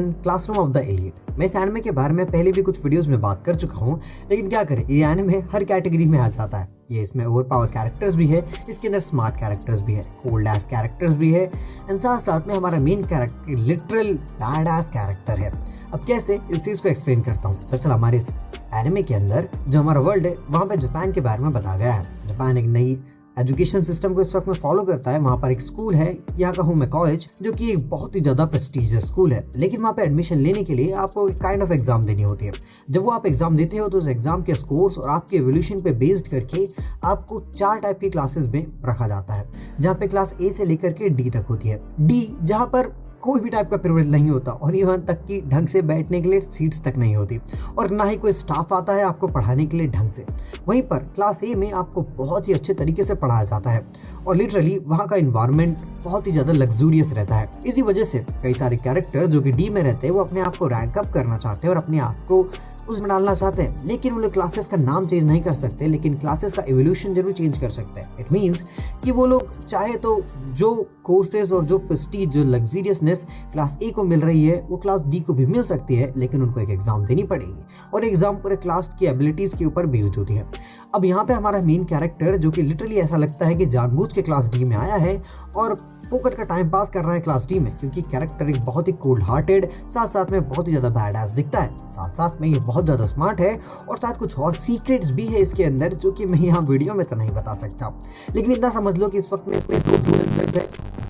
Classroom of the elite. मैं इस anime के बारे में पहले भी कुछ वीडियोस में बात कर चुका हूँ, लेकिन क्या करें, ये एनिमे हर कैटेगरी में आ जाता है। ये इसमें ओवर पावर कैरेक्टर्स भी है, इसके अंदर स्मार्ट कैरेक्टर्स भी है, कोल्ड एस कैरेक्टर्स भी है, एंड साथ साथ में हमारा main character literal bad S character है। अब कैसे, इस चीज़ को एक्सप्लेन करता हूँ। दरअसल हमारे इस एनिमे के अंदर जो हमारा वर्ल्ड है, वहाँ पे जापान के बारे में बताया गया है। जापान एक नई एजुकेशन सिस्टम को इस वक्त में फॉलो करता है। वहाँ पर एक स्कूल है, यहाँ का हूँ मैं कॉलेज, जो कि एक बहुत ही ज़्यादा प्रेस्टीजियस स्कूल है। लेकिन वहाँ पे एडमिशन लेने के लिए आपको एक काइंड ऑफ एग्जाम देनी होती है। जब वो आप एग्जाम देते हो तो उस एग्जाम के स्कोर्स और आपके एवोल्यूशन पे बेस्ड करके आपको 4 टाइप की क्लासेस में रखा जाता है, जहाँ पे क्लास ए से लेकर के डी तक होती है। डी जहाँ पर कोई भी टाइप का प्रिविलेज नहीं होता और यहाँ तक कि ढंग से बैठने के लिए सीट्स तक नहीं होती, और ना ही कोई स्टाफ आता है आपको पढ़ाने के लिए ढंग से। वहीं पर क्लास ए में आपको बहुत ही अच्छे तरीके से पढ़ाया जाता है और लिटरली वहाँ का इन्वायरमेंट बहुत ही ज़्यादा लग्जूरियस रहता है। इसी वजह से कई सारे कैरेक्टर्स जो कि डी में रहते हैं वो अपने आप को रैंक अप करना चाहते हैं और अपने आप को उसमें डालना चाहते हैं, लेकिन वो लोग क्लासेस का नाम चेंज नहीं कर सकते, लेकिन क्लासेस का एवोल्यूशन जरूर चेंज कर सकते हैं। इट मीन्स कि वो लोग चाहे तो जो कोर्सेज और जो प्रेस्टीज, जो लग्जरियसनेस क्लास ए को मिल रही है वो क्लास डी को भी मिल सकती है, लेकिन उनको एक एग्जाम देनी पड़ेगी और एग्जाम पूरे क्लास की एबिलिटीज के ऊपर बेस्ड होती है। अब यहाँ पे हमारा मेन कैरेक्टर, जो कि लिटरली ऐसा लगता है कि जानबूझ के क्लास डी में आया है और फोकट का टाइम पास कर रहा है क्लास डी में, क्योंकि कैरेक्टर एक बहुत ही कोल्ड हार्टेड, साथ साथ में बहुत ही ज्यादा बैड एस दिखता है, साथ साथ में ये बहुत ज्यादा स्मार्ट है और साथ कुछ और सीक्रेट्स भी है इसके अंदर, जो कि मैं यहाँ वीडियो में तो नहीं बता सकता। लेकिन इतना समझ लो कि इस वक्त में इसमें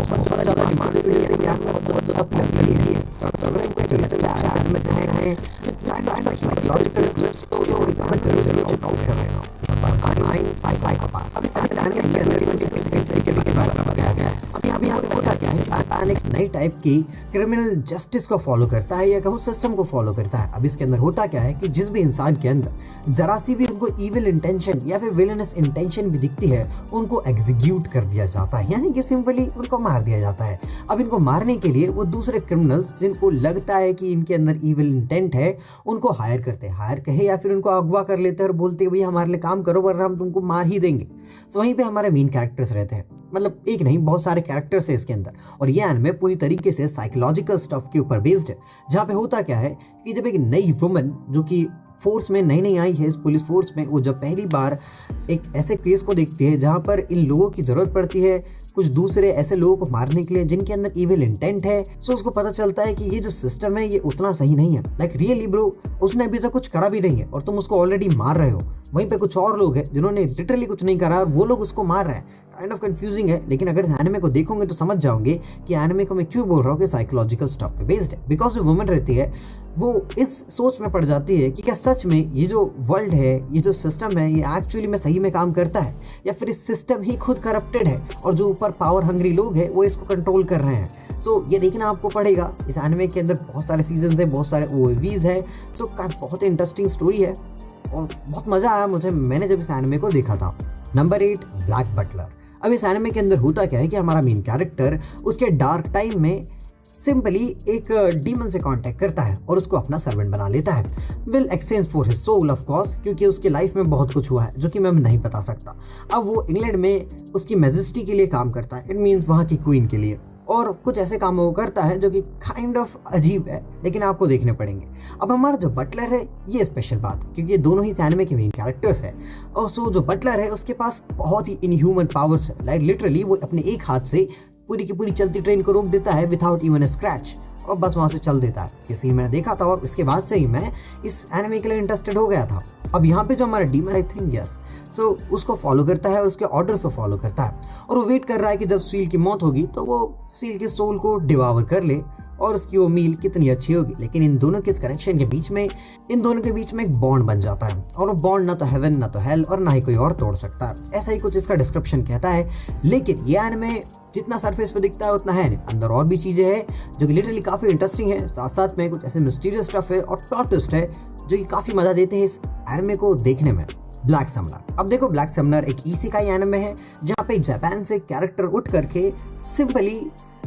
बहुत ज्यादा डिमांड एक नई टाइप की क्रिमिनल जस्टिस को फॉलो करता है या कहूँ सिस्टम को फॉलो करता है। अब इसके अंदर होता क्या है कि जिस भी इंसान के अंदर जरा सी भी उनको इविल इंटेंशन या फिर विलेनस इंटेंशन भी दिखती है, उनको एग्जीक्यूट कर दिया जाता है, यानी कि सिंपली उनको मार दिया जाता है। अब इनको मारने के लिए वो दूसरे क्रिमिनल्स जिनको लगता है कि इनके अंदर इविल इंटेंट है, उनको हायर करते हैं, हायर कहे या फिर उनको अगवा कर लेते हैं और बोलते हैं भैया हमारे लिए काम करो वरना हम तुमको मार ही देंगे। तो वहीं पे हमारे मेन कैरेक्टर्स रहते हैं, मतलब एक नहीं बहुत सारे कैरेक्टर्स है इसके अंदर, और ये एनिमे पूरी तरीके से साइकोलॉजिकल स्टफ के ऊपर बेस्ड है। जहाँ पे होता क्या है कि जब एक नई वुमन जो कि फोर्स में नई आई है, इस पुलिस फोर्स में, वो जब पहली बार एक ऐसे केस को देखती है जहाँ पर इन लोगों की जरूरत पड़ती है कुछ दूसरे ऐसे लोगों को मारने के लिए जिनके अंदर इविल इंटेंट है, सो उसको पता चलता है कि ये जो सिस्टम है ये उतना सही नहीं है। लाइक रियली ब्रो, उसने अभी तक कुछ करा भी नहीं है और तुम उसको ऑलरेडी मार रहे हो। वहीं पे कुछ और लोग हैं जिन्होंने लिटरली कुछ नहीं करा और वो लोग उसको मार रहे हैं। काइंड ऑफ कंफ्यूजिंग है, लेकिन अगर एनिमे को देखोगे तो समझ जाओगे कि एनिमे को मैं क्यों बोल रहा हूँ कि साइकोलॉजिकल स्टफ पे बेस्ड है। बिकॉज जो वुमन रहती है वो इस सोच में पड़ जाती है कि क्या सच में ये जो वर्ल्ड है, ये जो सिस्टम है, ये एक्चुअली में सही में काम करता है या फिर इस सिस्टम ही खुद करप्टेड है और जो ऊपर पावर हंग्री लोग हैं वो इसको कंट्रोल कर रहे हैं। सो ये देखना आपको पड़ेगा। इस एनिमे के अंदर बहुत सारे सीजन्स हैं, बहुत सारे ओएवीज हैं, सो बहुत इंटरेस्टिंग स्टोरी है और बहुत मज़ा आया मुझे, मैंने जब इस एनिमे को देखा था। Number 8, black butler. अब इस एनिमे के अंदर होता क्या है कि हमारा मेन कैरेक्टर उसके डार्क टाइम में सिंपली एक डीमन से कांटेक्ट करता है और उसको अपना सर्वेंट बना लेता है, will exchange for his soul of course, क्योंकि उसकी लाइफ में बहुत कुछ हुआ है जो कि मैं नहीं बता सकता। अब वो इंग्लैंड में उसकी मैजेस्टी के लिए काम करता है, इट मीन्स वहाँ की क्वीन के लिए, और कुछ ऐसे काम वो करता है जो कि काइंड ऑफ अजीब है, लेकिन आपको देखने पड़ेंगे। अब हमारा जो बटलर है ये स्पेशल बात, क्योंकि ये दोनों ही एनिमे के मेन कैरेक्टर्स है, और सो जो बटलर है उसके पास बहुत ही इनह्यूमन पावर्स है। लाइक लिटरली वो अपने एक हाथ से पूरी की पूरी चलती ट्रेन को रोक देता है विदाउट इवन स्क्रैच, और बस वहाँ से चल देता है। ये सीन मैंने देखा था और इसके बाद से ही मैं इस एनिमे के लिए इंटरेस्टेड हो गया था। अब यहाँ पे जो हमारा डीमन, आई थिंक यस, सो उसको फॉलो करता है और उसके ऑर्डर्स को फॉलो करता है, और वो वेट कर रहा है कि जब सील की मौत होगी तो वो सील के सोल को डिवावर कर ले और उसकी वो मील कितनी अच्छी होगी। लेकिन इन दोनों के कनेक्शन के बीच में, इन दोनों के बीच में एक बॉन्ड बन जाता है, और वो बॉन्ड ना तो हेवन ना तो हेल और ना ही कोई और तोड़ सकता है, ऐसा ही कुछ इसका डिस्क्रिप्शन कहता है। लेकिन ये एनिमे जितना सरफेस पे दिखता है उतना है नहीं, अंदर और भी चीजें हैं जो कि लिटरली काफी इंटरेस्टिंग है, साथ साथ में कुछ ऐसे मिस्टीरियस स्टफ है और प्लॉट ट्विस्ट है जो कि काफी मजा देते हैं इस एनिमे को देखने में। Black Sumner. अब देखो, ब्लैक समनर एक इसेकाई एनिमे है जहाँ पे जापान से कैरेक्टर उठ करके सिंपली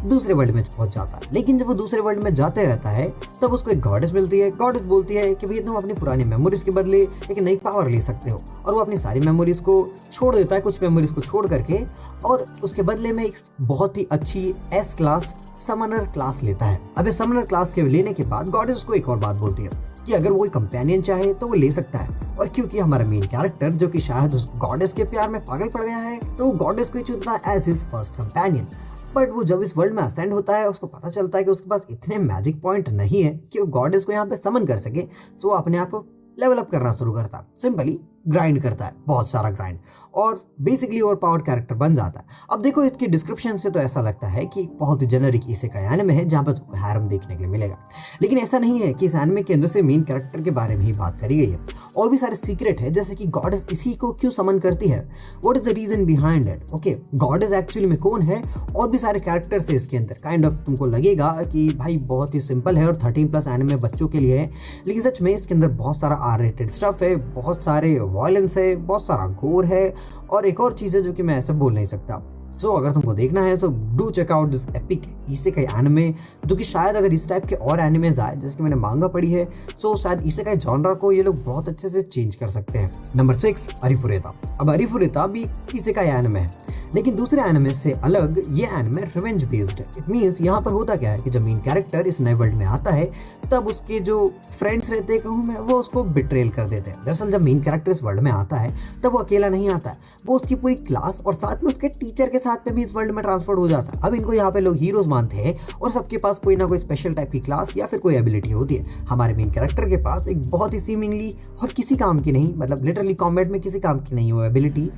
दूसरे वर्ल्ड में पहुंच जाता है। लेकिन जब वो दूसरे वर्ल्ड में जाते रहता है तब उसको एक गॉडेस मिलती है। गॉडेस बोलती है कि भैया तुम अपनी पुरानी मेमोरीज के बदले एक नई पावर ले सकते हो, और वो अपनी सारी मेमोरीज को छोड़ देता है, कुछ मेमोरीज को छोड़ करके, और उसके बदले में एक बहुत ही अच्छी एस क्लास समनर क्लास लेता है। अब इस समनर क्लास के लेने के बाद गॉडेस उसको एक और बात बोलती है कि अगर वो कोई कंपेनियन चाहे तो वो ले सकता है। और क्योंकि हमारा मेन कैरेक्टर जो कि शायद उस गॉडेस के प्यार में पागल पड़ गया है, तो वो गॉडेस को ही चुनता है as his first companion. But वो जब इस वर्ल्ड में असेंड होता है, उसको पता चलता है कि उसके पास इतने मैजिक पॉइंट नहीं है कि वो गॉडेस को यहाँ पे समन कर सके। सो वो अपने आप को लेवल अप करना शुरू करता है, सिंपली ग्राइंड करता है, बहुत सारा ग्राइंड, और बेसिकली ओवर पावर्ड कैरेक्टर बन जाता है। अब देखो इसकी डिस्क्रिप्शन से तो ऐसा लगता है कि बहुत ही जेनरिक इसेकाई एनिमे है जहाँ पर तुमको हैरम देखने के लिए मिलेगा, लेकिन ऐसा नहीं है कि इस एनिमे के अंदर से मेन कैरेक्टर के बारे में ही बात करी गई है। और भी सारे सीक्रेट है, जैसे कि गॉडेस इसी को क्यों समन करती है, what is the reason behind it, okay, goddess actually में कौन है, और भी सारे कैरेक्टर्स है इसके अंदर। काइंड ऑफ तुमको लगेगा कि भाई बहुत ही सिंपल है और 13+ एनिमे बच्चों के लिए है, लेकिन सच में इसके अंदर बहुत सारा आर रेटेड स्टफ है, बहुत सारे वायलेंस है, बहुत सारा गोर है, और एक और चीज़ है जो कि मैं ऐसे बोल नहीं सकता। सो अगर तुमको देखना है so do check out this epic isekai anime, जो कि शायद अगर इस टाइप के और एनिमेज आए, जैसे कि मैंने मांगा पढ़ी है, सो शायद इसेकाई जॉनरा को ये लोग बहुत अच्छे से चेंज कर सकते हैं। नंबर 6, अरिफुरेता। अब अरिफुरेता भी इसेकाई एनिमे है, लेकिन दूसरे एनिमे से अलग ये एनिमे रिवेंज बेस्ड है। इट मीन्स यहाँ पर होता क्या है कि जब मेन कैरेक्टर इस नए वर्ल्ड में आता है तब उसके जो फ्रेंड्स रहते हैं, कहूँ मैं, वो उसको बिट्रेल कर देते हैं। दरअसल जब मेन कैरेक्टर इस वर्ल्ड में आता है तब वो अकेला नहीं आता है, वो उसकी पूरी क्लास और साथ में उसके टीचर के साथ में भी इस वर्ल्ड में ट्रांसफर हो जाता है। अब इनको यहाँ पे लोग हीरोज मानते हैं और सबके पास कोई ना कोई स्पेशल टाइप की क्लास या फिर कोई एबिलिटी होती है। हमारे मेन कैरेक्टर के पास एक बहुत ही सीमिंगली और किसी काम की नहीं, मतलब लिटरली कॉम्बैट में किसी काम की नहीं वो एबिलिटी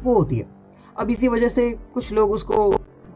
वो होती है। अब इसी वजह से कुछ लोग उसको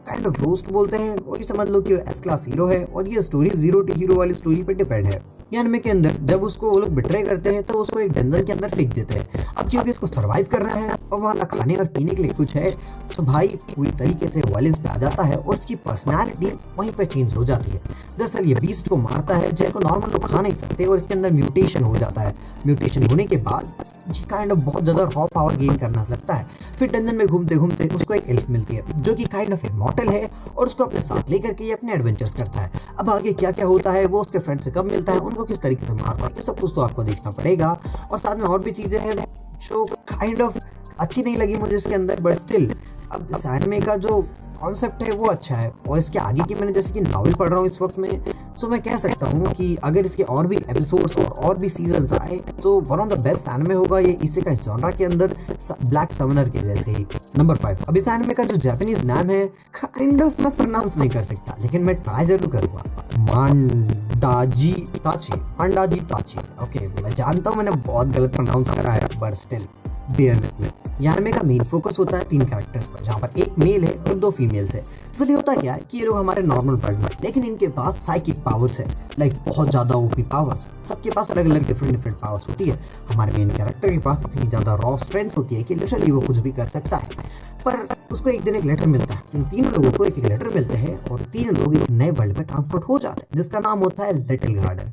काइंड ऑफ रोस्ट बोलते हैं, और ये समझ लो कि एफ क्लास हीरो है, और ये स्टोरी जीरो टू हीरो वाली स्टोरी पे डिपेंड है। एनिमे के अंदर जब उसको वो लोग बिट्रे करते हैं तो उसको एक डंजन के अंदर फेंक देते हैं। अब क्योंकि इसको सरवाइव करना है और वहाँ ना खाने और पीने के लिए कुछ है, तो भाई पूरी तरीके से वायलेंस पे आ जाता है और उसकी पर्सनालिटी वहीं पे चेंज हो जाती है। दरअसल ये बीस्ट को मारता है जिनको नॉर्मल लोग खा नहीं सकते, और इसके अंदर म्यूटेशन हो जाता है। म्यूटेशन होने के बाद ये काइंड ऑफ बहुत ज़्यादा रॉ पावर गेन करना लगता है। फिर डंजन में घूमते घूमते उसको एक एल्फ मिलती है जो कि काइंड ऑफ इमॉर्टल है, और उसको अपने साथ लेकर के ये अपने एडवेंचर्स करता है। अब आगे क्या क्या होता है, वो उसके फ्रेंड से कब मिलता है, उनको किस तरीके से मारता है, ये सब कुछ तो आपको देखना पड़ेगा। और साथ में और भी चीज़ें हैं जो काइंड ऑफ अच्छी नहीं लगी मुझे इसके अंदर, बट स्टिल अब इस एनिमे का जो कॉन्सेप्ट है वो अच्छा है। और इसके आगे की मैंने जैसे कि नॉवल पढ़ रहा हूँ इस वक्त में, सो मैं कह सकता हूँ कि अगर इसके और भी एपिसोड्स और भी सीजन्स आए तो one of the best anime होगा ये इसेकाई जॉनरा के अंदर, ब्लैक समनर के जैसे ही। नंबर 5, अब इस एनिमे का जो जापानीज नाम है काइंड ऑफ मैं प्रोनाउंस नहीं कर सकता, लेकिन मैं ट्राई जरूर करूँगा। मांडाजी ताची। ओके, मैं जानता हूँ मैंने बहुत गलत प्रोनाउंस करा है, but still bear with me. Anime का मेन फोकस होता है 3 कैरेक्टर्स पर, जहाँ पर एक मेल है और 2 फीमेल्स है। इसलिए होता क्या है कि ये लोग हमारे नॉर्मल वर्ल्ड में, लेकिन इनके पास साइकिक पावर्स है, लाइक बहुत ज़्यादा ओपी पावर्स। सबके पास अलग अलग डिफरेंट पावर्स होती है। हमारे मेन कैरेक्टर के पास इतनी ज़्यादा रॉ स्ट्रेंथ होती है कि लिटरली वो कुछ भी कर सकता है। पर उसको एक दिन एक लेटर मिलता है, इन 3 लोगों को एक लेटर मिलते हैं और 3 लोग एक नए वर्ल्ड में ट्रांसपोर्ट हो जाते हैं जिसका नाम होता है लिटिल गार्डन।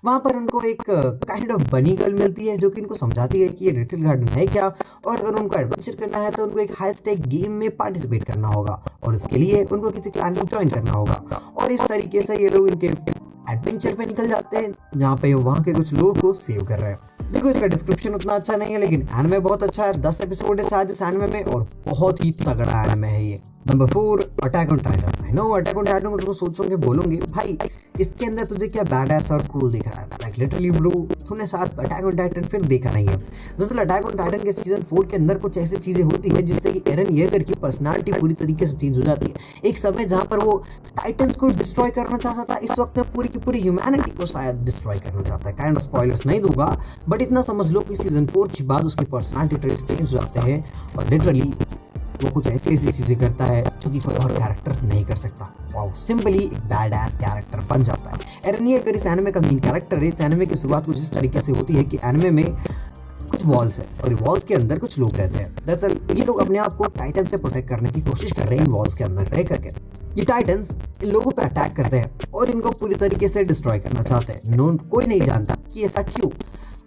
वहाँ पर उनको एक काइंड ऑफ बनी गर्ल मिलती है जो कि इनको समझाती है कि ये लिटिल गार्डन है क्या, और अगर उनको एडवेंचर करना है तो उनको एक हाई स्टेक गेम में पार्टिसिपेट करना होगा, और इसके लिए उनको किसी क्लैन को ज्वाइन करना होगा। और इस तरीके से ये लोग इनके एडवेंचर पे निकल जाते हैं जहाँ पे वहाँ के कुछ लोगों को सेव कर रहे हैं। देखो इसका डिस्क्रिप्शन उतना अच्छा नहीं है, लेकिन एनिमे बहुत अच्छा है। 10 एपिसोड है शायद इस एनिमे में, और बहुत ही तगड़ा एनिमे है ये। Number 4, attack on Titan. I know attack on Titan को सोचोगे, बोलोगे भाई इसके अंदर तुझे क्या बैडएस और कूल दिख रहा है। लाइक लिटरली ब्रो, तूने साथ अटैक ऑन टाइटन फिर देखा नहीं है। दरअसल अटैक ऑन टाइटन के सीजन 4 के अंदर कुछ ऐसी चीजें होती है जिससे कि एरन येगर की पर्सनालिटी पूरी तरीके से चेंज हो जाती है। एक समय जहाँ पर वो टाइटन्स को डिस्ट्रॉय करना चाहता था, इस वक्त में पूरी की पूरी ह्यूमैनिटी को शायद डिस्ट्रॉय करना चाहता है। काइंड ऑफ स्पॉयलर्स नहीं दूंगा, बट इतना समझ लो कि सीजन 4 के बाद उसकी पर्सनालिटी ट्रेट्स चेंज हो जाते हैं, और लिटरली वो कुछ ऐसी चीजें करता है जो कि कोई और कैरेक्टर नहीं कर सकता। वाओ, सिंपली एक बैड एस कैरेक्टर बन जाता है। एरन येगर इस एनिमे का मेन कैरेक्टर है। इस एनिमे की शुरुआत कुछ इस तरीके से होती है कि एनिमे में कुछ वॉल्स है और वॉल्स के अंदर कुछ लोग रहते हैं। दरअसल ये लोग अपने आप को टाइटन से प्रोटेक्ट करने की कोशिश कर रहे हैं इन वॉल्स के अंदर रह करके। ये टाइटन्स इन लोगों पे अटैक करते हैं और इनको पूरी तरीके से डिस्ट्रॉय करना चाहते हैं। कोई नहीं जानता कि ऐसा क्यों।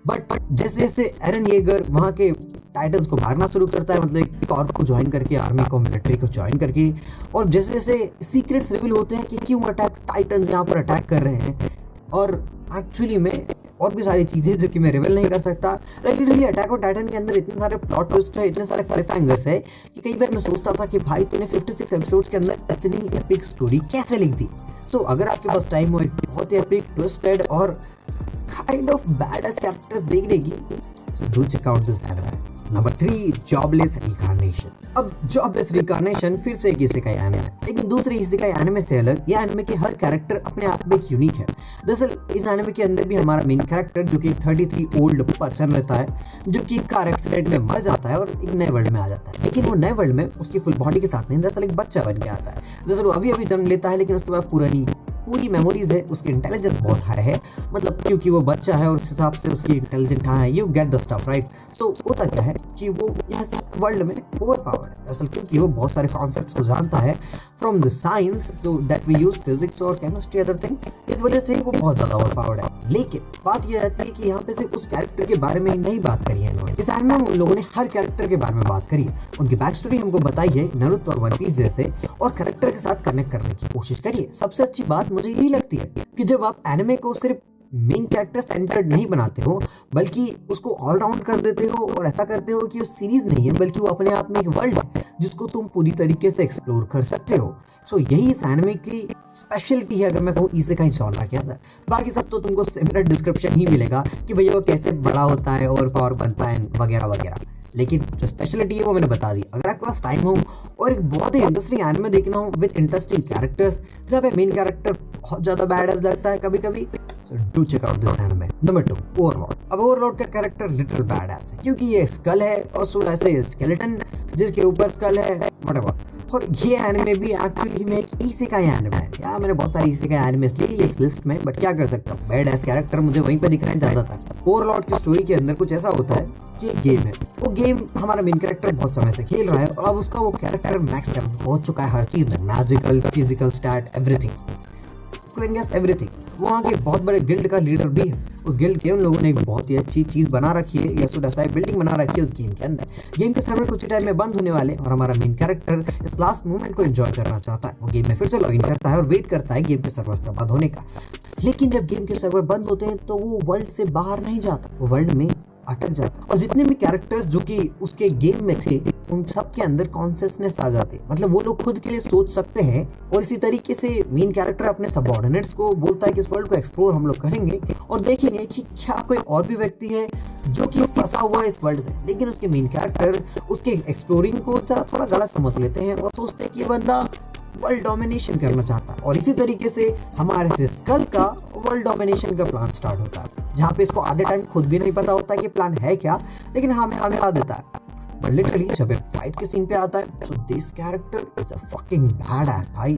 बट जैसे जैसे एरन येगर वहाँ के टाइटन्स को मारना शुरू करता है, मतलब एक कॉर्प को ज्वाइन करके, आर्मी को, मिलिट्री को ज्वाइन करके, और जैसे जैसे सीक्रेट्स रिवील होते हैं कि क्यों अटैक टाइटन्स यहाँ पर अटैक कर रहे हैं, और एक्चुअली में और भी सारी चीज़ें जो कि मैं रिवील नहीं कर सकता। लिटरली अटैक ऑन टाइटन के अंदर इतने सारे प्लॉट ट्विस्ट है, इतने सारे क्लिफहैंगर्स है कि कई बार मैं सोचता था कि भाई तूने 56 एपिसोड्स के अंदर इतनी एपिक स्टोरी कैसे लिख दी। सो अगर आपके पास टाइम हो एक बहुत ही एपिक ट्विस्टेड और काइंड ऑफ बैडएस कैरेक्टर्स देखने की, so do check out this anime. Number 3, jobless reincarnation. अब जॉबलेस रिकार्नेशन फिर से एक इसेकाई एनिमे है, लेकिन दूसरे इसेकाई एनिमे से अलग। यह एनिमे के हर कैरेक्टर अपने आप में एक यूनिक है। दरअसल इस एनिमे के अंदर भी हमारा मेन कैरेक्टर जो कि 33 ओल्ड पर्सन रहता है, जो कि कार एक्सीडेंट में मर जाता है और एक नए वर्ल्ड में आ जाता है। लेकिन वो नए वर्ल्ड में उसकी फुल बॉडी के साथ नहीं, दरअसल एक बच्चा बन के आता है। दरअसल वो अभी जन्म लेता है, लेकिन उसके बाद पूरी मेमोरीज है, उसकी इंटेलिजेंस बहुत हाई है, मतलब क्योंकि वो बच्चा है और उस हिसाब से उसकी इंटेलिजेंट हाई है। You get the stuff right. So होता क्या है कि वो यहाँ से वर्ल्ड में ओवर पावर है असल, क्योंकि वो बहुत सारे कॉन्सेप्ट्स को जानता है फ्रॉम द साइंस तो दैट वी यूज, फिजिक्स और केमिस्ट्री अदर थिंग्स। इस वजह से वो बहुत ज़्यादा ओवर पावर्ड है। लेकिन बात यह रहती है कि यहाँ पे सिर्फ उस कैरेक्टर के बारे में नहीं बात करी है इन्होंने, इस एनिमे में उन लोगों ने हर कैरेक्टर के बारे में बात करी है, उनकी बैक स्टोरी हमको बताई है नारुतो और वन पीस जैसे, और कैरेक्टर के साथ कनेक्ट करने की कोशिश करिए। सबसे अच्छी बात मुझे यही लगती है कि जब आप एनिमे को सिर्फ मेन कैरेक्टर सेंटर्ड नहीं बनाते हो, बल्कि उसको ऑलराउंड कर देते हो और ऐसा करते हो कि वो सीरीज नहीं है, बल्कि वो अपने आप में एक वर्ल्ड है जिसको तुम पूरी तरीके से एक्सप्लोर कर सकते हो। सो यही इस एनिमे की स्पेशलिटी है, अगर मैं कहूँ इसेकाई जॉनरा के अंदर। बाकी सब तो तुमको सिमिलर डिस्क्रिप्शन ही मिलेगा कि भैया वो कैसे बड़ा होता है और पावर बनता है वगैरह वगैरह, लेकिन जो स्पेशलिटी है वो मैंने बता दी। अगर आपके पास टाइम हो और एक बहुत ही इंटरेस्टिंग एनिमे देखना हो विद इंटरेस्टिंग कैरेक्टर्स, जहाँ पे मेन कैरेक्टर बहुत ज़्यादा बैडएस लगता है कभी कभी, so do check out this anime. Number 2, overlord. अब ओवरलॉर्ड का कैरेक्टर लिटिल बैडएस है, क्योंकि ये स्कल है और सो ऐसे स्केलेटन जिसके ऊपर स्कल है व्हाटएवर। और ये एनिमे भी एक्चुअली में एक इसेकाई एनिमे है। यार मैंने बहुत सारी इसेकाई एनिमेस ले लिए इस लिस्ट में, बट क्या कर सकता हूँ, बैड एस कैरेक्टर मुझे वहीं पे दिख रहे हैं ज़्यादातर। ओवरलॉर्ड की स्टोरी के अंदर कुछ ऐसा होता है कि एक गेम है, वो गेम हमारा मेन कैरेक्टर बहुत समय से खेल रहा है और अब उसका वो कैरेक्टर मैक्स लेवल पहुंच चुका है हर चीज़ में, magical, physical stat, everything, everything. वहाँ के बहुत बड़े गिल्ड का लीडर भी है। उस गिल्ड के उन लोगों ने एक बहुत ही अच्छी चीज़ बना रखी है, या सुडासाई बिल्डिंग बना रखी है उस गेम के अंदर। गेम के सर्वर कुछ टाइम में बंद होने वाले और हमारा मेन कैरेक्टर इस लास्ट मोमेंट को एंजॉय करना चाहता है। वो गेम में फिर से लॉगिन करता है और वेट करता है गेम के सर्वर्स का बंद होने का। लेकिन जब गेम के सर्वर बंद होते हैं तो वो वर्ल्ड से बाहर नहीं जाता, वो वर्ल्ड में अटक जाता, और जितने भी कैरेक्टर्स जो कि उसके गेम में थे उन सब के अंदर कॉन्शियसनेस आ जाती है, मतलब वो लोग खुद के लिए सोच सकते हैं। और इसी तरीके से मेन कैरेक्टर अपने सबऑर्डिनेट्स को बोलता है कि इस वर्ल्ड को एक्सप्लोर हम लोग करेंगे और देखेंगे कि क्या कोई और भी व्यक्ति है जो कि फंसा हुआ है इस वर्ल्ड में। लेकिन उसके मेन कैरेक्टर उसके एक्सप्लोरिंग को थोड़ा गलत समझ लेते हैं और सोचते हैं कि ये बंदा वर्ल्ड डोमिनेशन करना चाहता है। और इसी तरीके से हमारे से स्कल का वर्ल्ड डोमिनेशन का प्लान स्टार्ट होता है, जहाँ पे इसको आधे टाइम खुद भी नहीं पता होता है कि प्लान है क्या, लेकिन हमें बता देता है। बट लिटरली जब एक फाइट के सीन पे आता है, so this character is a fucking badass भाई।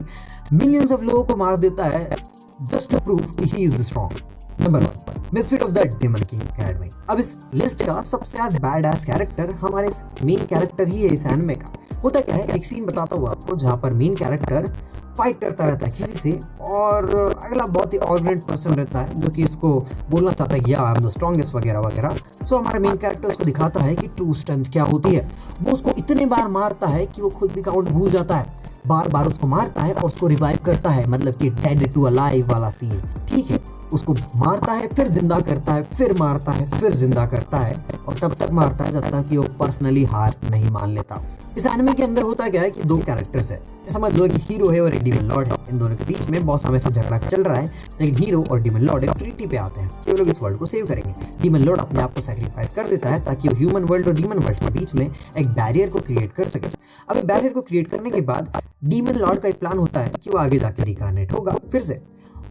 मिलियंस ऑफ लोगों को मार देता है जस्ट टू प्रूव कि he is strong. Number 1, misfit of the demon king academy. अब इस लिस्ट का सबसे ज्यादा बैडएस कैरेक्टर हमारे मेन कैरेक्टर ही है इस एनिमे का। होता क्या है, एक सीन बताता हूँ आपको जहाँ पर मेन कैरेक्टर फाइट करता रहता है किसी से, और अगला बहुत ही ऑर्डिनेट पर्सन रहता है जो कि इसको बोलना चाहता है कि आई एम द स्ट्रॉन्गेस्ट वगैरह वगैरह। सो हमारा मेन कैरेक्टर उसको दिखाता है कि ट्रू स्ट्रेंथ क्या होती है। वो उसको इतने बार मारता है कि वो खुद भी काउंट भूल जाता है, बार बार उसको मारता है और उसको रिवाइव करता है, मतलब कि डेड टू अलाइव वाला सीन, ठीक है। उसको मारता है, फिर जिंदा करता है, फिर मारता है, फिर जिंदा करता है, और तब तक मारता है जब तक कि वो पर्सनली हार नहीं मान लेता। इस एनिमे के अंदर होता क्या है कि 2 कैरेक्टर्स है, समझ लो कि हीरो है और एक डीमन लॉर्ड है। इन दोनों के बीच में बहुत समय से झगड़ा चल रहा है, लेकिन हीरो और डीमन लॉर्ड एक ट्रीटी पे आते हैं कि वो लोग इस वर्ल्ड को सेव करेंगे। डीमन लॉर्ड अपने आप को सैक्रिफाइस कर देता है ताकि वो ह्यूमन वर्ल्ड और डीमन वर्ल्ड के बीच में एक बैरियर को क्रिएट कर सके। अब बैरियर को क्रिएट करने के बाद डीमन लॉर्ड का एक प्लान होता है कि वो आगे जाकर रिकार्नेट होगा फिर से,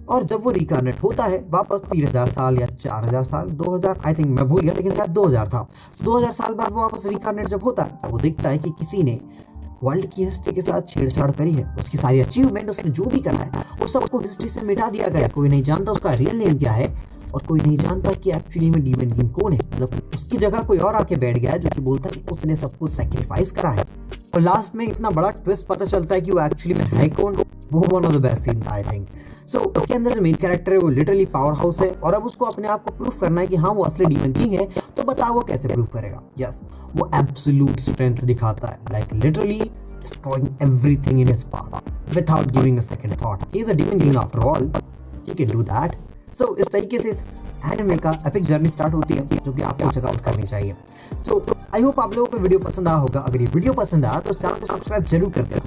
और जब वो रिकार्नेट होता है वापस 3000 साल या 4000 साल, 2000 आई थिंक मैं भूल गया, लेकिन शायद 2000 था। 2000 साल बाद वो वापस रिकार्नेट जब होता है तब वो देखता है कि किसी ने वर्ल्ड की हिस्ट्री के साथ छेड़छाड़ करी है। उसकी सारी अचीवमेंट, उसने जो भी करा है वो सबको हिस्ट्री से मिटा दिया गया। कोई नहीं जानता उसका रियल नेम क्या है, और कोई नहीं जानता कि एक्चुअली में डीमन किंग कौन है। मतलब उसकी जगह कोई और आके बैठ गया है जो कि बोलता है कि उसने सब कुछ सैक्रिफाइस करा है। और लास्ट में इतना बड़ा ट्विस्ट पता चलता है कि वो एक्चुअली में है कौन। वो one of the best scene था आई थिंक। सो उसके अंदर जो मेन कैरेक्टर है वो लिटरली पावर हाउस है, और अब उसको अपने आप को प्रूफ करना है कि हाँ वो असली डीमन किंग है। तो बताओ वो कैसे प्रूफ करेगा। यस, वो एब्सोल्यूट स्ट्रेंथ दिखाता है, like literally destroying everything in his path without giving a second thought. He is a demon king after all. He can do that. So इस तरीके से इस एनिमे का एपिक जर्नी स्टार्ट होती है, जो कि आपको चेकआउट करनी चाहिए। सो आई होप आप लोगों को वीडियो पसंद आया होगा। अगर ये वीडियो पसंद आया तो इस चैनल को सब्सक्राइब जरूर कर दें।